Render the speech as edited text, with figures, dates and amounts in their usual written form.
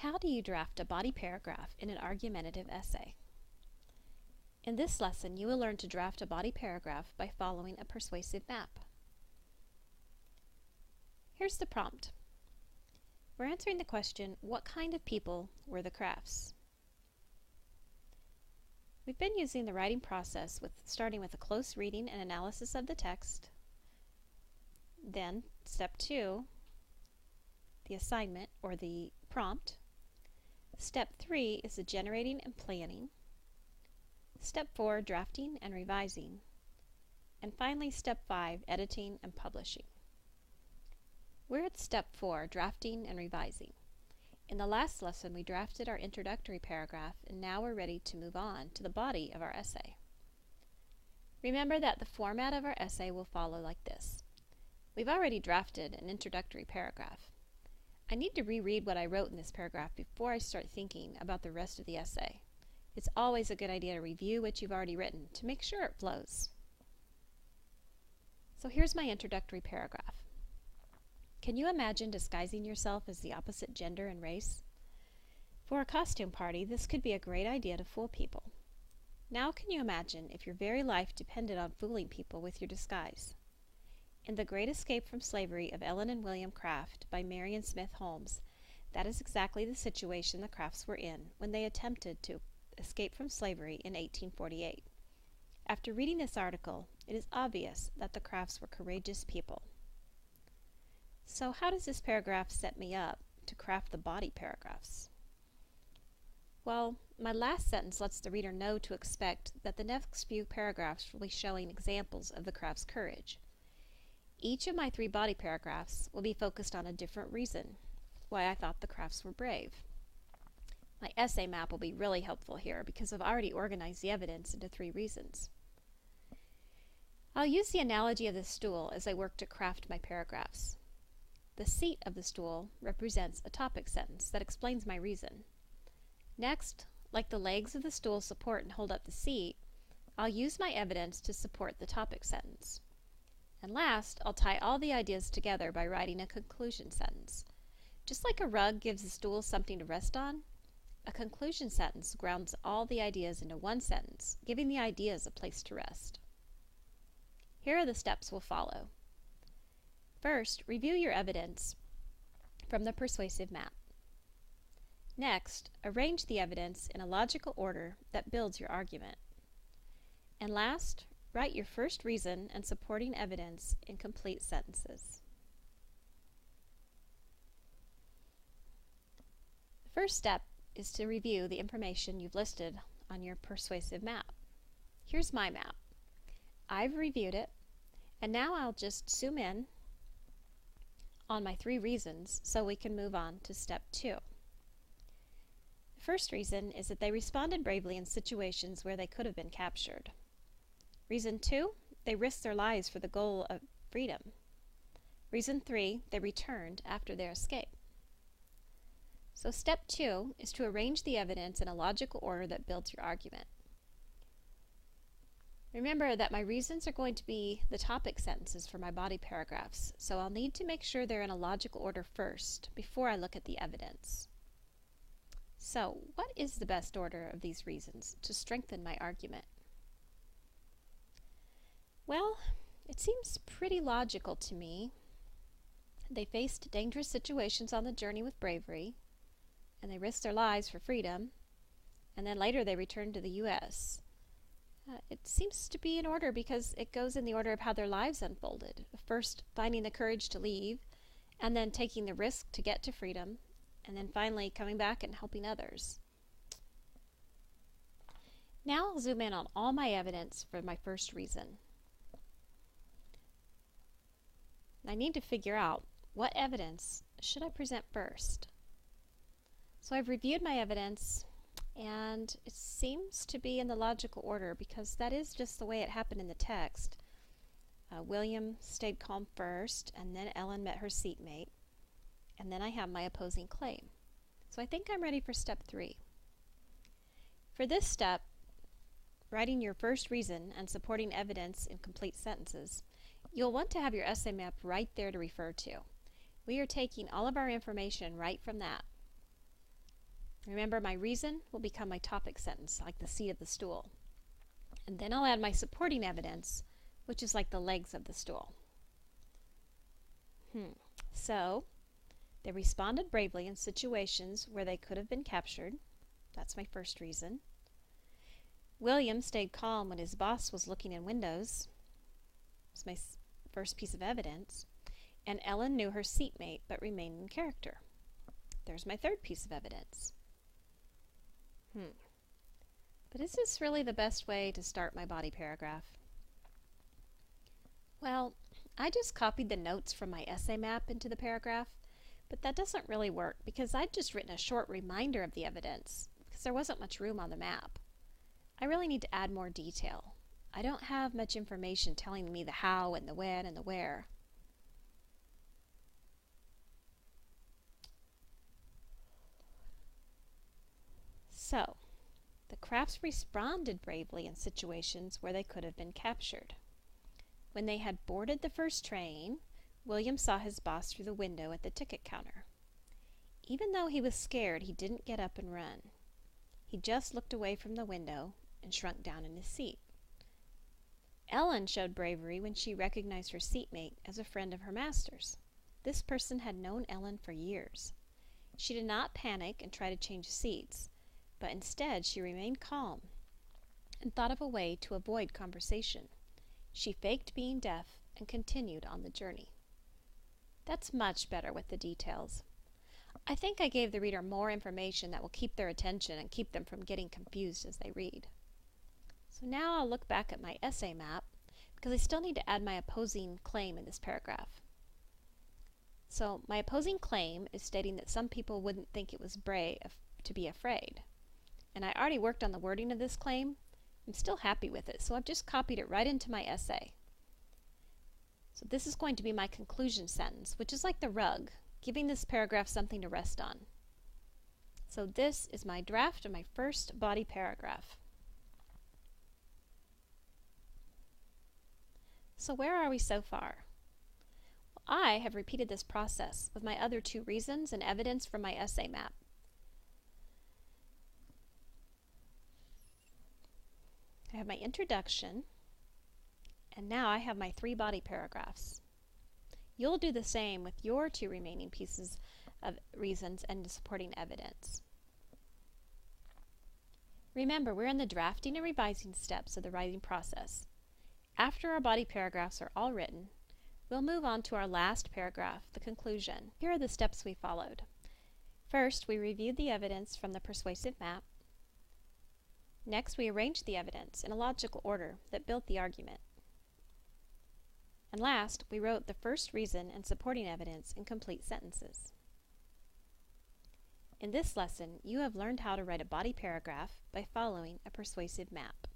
How do you draft a body paragraph in an argumentative essay? In this lesson, you will learn to draft a body paragraph by following a persuasive map. Here's the prompt. We're answering the question, what kind of people were the Crafts? We've been using the writing process starting with a close reading and analysis of the text. Then, step 2, the assignment or the prompt. Step 3 is the generating and planning. Step 4, drafting and revising. And finally, step 5, editing and publishing. We're at step 4, drafting and revising. In the last lesson, we drafted our introductory paragraph, and now we're ready to move on to the body of our essay. Remember that the format of our essay will follow like this. We've already drafted an introductory paragraph. I need to reread what I wrote in this paragraph before I start thinking about the rest of the essay. It's always a good idea to review what you've already written to make sure it flows. So here's my introductory paragraph. Can you imagine disguising yourself as the opposite gender and race? For a costume party, this could be a great idea to fool people. Now can you imagine if your very life depended on fooling people with your disguise? In The Great Escape from Slavery of Ellen and William Craft by Marion Smith Holmes, that is exactly the situation the Crafts were in when they attempted to escape from slavery in 1848. After reading this article, it is obvious that the Crafts were courageous people. So how does this paragraph set me up to craft the body paragraphs? Well, my last sentence lets the reader know to expect that the next few paragraphs will be showing examples of the Crafts' courage. Each of my 3 body paragraphs will be focused on a different reason why I thought the Crafts were brave. My essay map will be really helpful here because I've already organized the evidence into 3 reasons. I'll use the analogy of the stool as I work to craft my paragraphs. The seat of the stool represents a topic sentence that explains my reason. Next, like the legs of the stool support and hold up the seat, I'll use my evidence to support the topic sentence. And last, I'll tie all the ideas together by writing a conclusion sentence. Just like a rug gives the stool something to rest on, a conclusion sentence grounds all the ideas into one sentence, giving the ideas a place to rest. Here are the steps we'll follow. First, review your evidence from the persuasive map. Next, arrange the evidence in a logical order that builds your argument. And last, write your first reason and supporting evidence in complete sentences. The first step is to review the information you've listed on your persuasive map. Here's my map. I've reviewed it, and now I'll just zoom in on my 3 reasons so we can move on to step 2. The first reason is that they responded bravely in situations where they could have been captured. Reason 2, they risked their lives for the goal of freedom. Reason 3, they returned after their escape. So step 2 is to arrange the evidence in a logical order that builds your argument. Remember that my reasons are going to be the topic sentences for my body paragraphs, so I'll need to make sure they're in a logical order first before I look at the evidence. So, what is the best order of these reasons to strengthen my argument? Well, it seems pretty logical to me. They faced dangerous situations on the journey with bravery, and they risked their lives for freedom, and then later they returned to the U.S. It seems to be in order because it goes in the order of how their lives unfolded. First, finding the courage to leave, and then taking the risk to get to freedom, and then finally coming back and helping others. Now I'll zoom in on all my evidence for my first reason. I need to figure out what evidence should I present first. So I've reviewed my evidence, and it seems to be in the logical order because that is just the way it happened in the text. William stayed calm first, and then Ellen met her seatmate, and then I have my opposing claim. So I think I'm ready for step 3. For this step, writing your first reason and supporting evidence in complete sentences, you'll want to have your essay map right there to refer to. We are taking all of our information right from that. Remember, my reason will become my topic sentence, like the seat of the stool. And then I'll add my supporting evidence, which is like the legs of the stool. So, they responded bravely in situations where they could have been captured. That's my first reason. William stayed calm when his boss was looking in windows. That's my first piece of evidence. And Ellen knew her seatmate but remained in character. There's my third piece of evidence. But is this really the best way to start my body paragraph? Well, I just copied the notes from my essay map into the paragraph, but that doesn't really work because I'd just written a short reminder of the evidence because there wasn't much room on the map. I really need to add more detail. I don't have much information telling me the how and the when and the where. So, the Crafts responded bravely in situations where they could have been captured. When they had boarded the first train, William saw his boss through the window at the ticket counter. Even though he was scared, he didn't get up and run. He just looked away from the window and shrunk down in his seat. Ellen showed bravery when she recognized her seatmate as a friend of her master's. This person had known Ellen for years. She did not panic and try to change seats, but instead she remained calm and thought of a way to avoid conversation. She faked being deaf and continued on the journey. That's much better with the details. I think I gave the reader more information that will keep their attention and keep them from getting confused as they read. So now I'll look back at my essay map because I still need to add my opposing claim in this paragraph. So my opposing claim is stating that some people wouldn't think it was brave to be afraid. And I already worked on the wording of this claim. I'm still happy with it, so I've just copied it right into my essay. So this is going to be my conclusion sentence, which is like the rug, giving this paragraph something to rest on. So this is my draft of my first body paragraph. So where are we so far? Well, I have repeated this process with my other two reasons and evidence from my essay map. I have my introduction, and now I have my 3 body paragraphs. You'll do the same with your 2 remaining pieces of reasons and supporting evidence. Remember, we're in the drafting and revising steps of the writing process. After our body paragraphs are all written, we'll move on to our last paragraph, the conclusion. Here are the steps we followed. First, we reviewed the evidence from the persuasive map. Next, we arranged the evidence in a logical order that built the argument. And last, we wrote the first reason and supporting evidence in complete sentences. In this lesson, you have learned how to write a body paragraph by following a persuasive map.